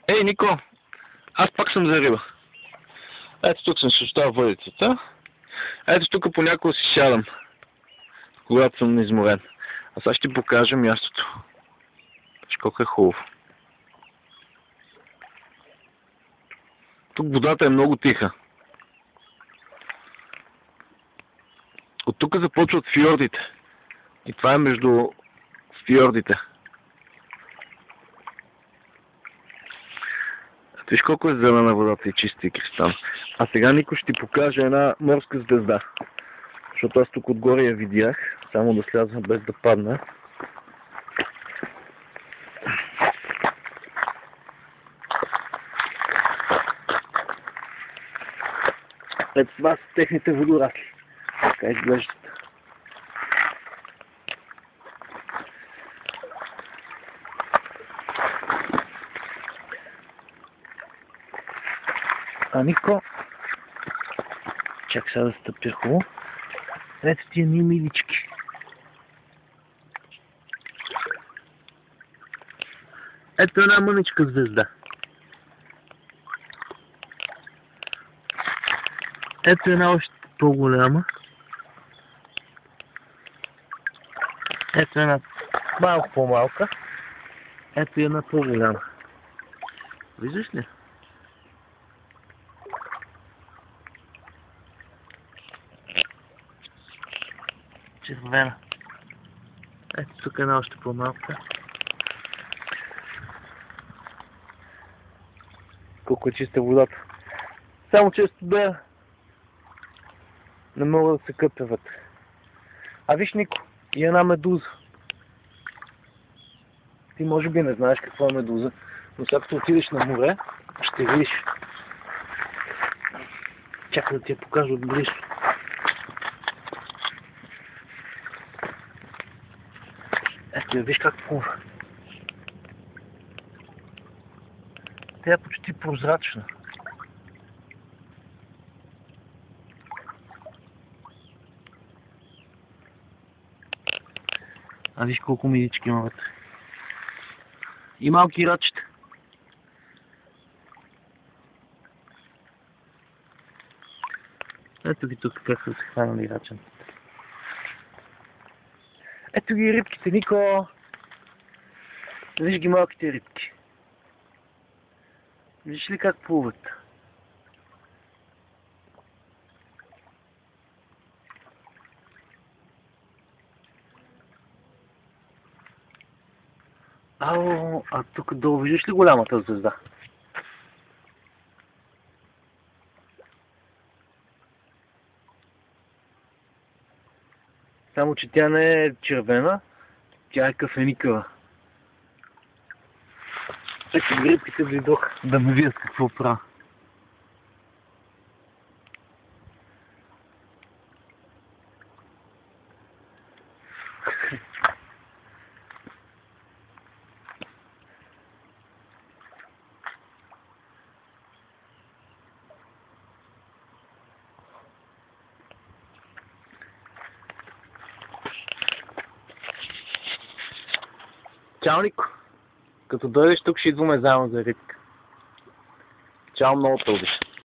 Ей, Нико! Аз пак съм за риба. Ето тук съм с това въдицата. Ето тук понякога си сядам, когато съм изморен. А сега ще ти покажа мястото. Колко е хубаво. Тук водата е много тиха. От тук започват фьордите. И това е между фьордите. Виж колко е зелена водата и чиста и кристална. А сега, Нико, ще ти покажа една морска звезда. Защото аз тук отгоре я видях. Само да сляза без да падна. Ето това са техните водорасли. Така изглеждат. А, Нико, чак сега да стъпя хубаво. Ето тия ни милички. Ето една мъничка звезда. Ето една още по-голяма. Ето една малко по-малка. Ето една по-голяма. Виждаш ли? Червена. Ето тук една още по-малка. Колко е чиста водата. Само често да не мога да се къпя вътре. А виж, Нико, и една медуза. Ти може би не знаеш какво е медуза, но сега като отидеш на море, ще видиш. Чакай да ти я покажа отблизо. Ето я, виж как плува. Тя е почти прозрачна. А виж колко милички има вътре. И малки рачета. Ето ги тук как са се хванали рачета. Ето ги рибките, Нико. Виж ги малките рибки. Виж ли как плуват? Ало, а тук долу виждаш ли голямата звезда? Само че тя не е червена, тя е кафеникава. Ето рибките дойдоха да ме видят какво правя. Чао, Нико! Като дойдеш тук, ще идваме заедно за рибка. Чао, много те обичам.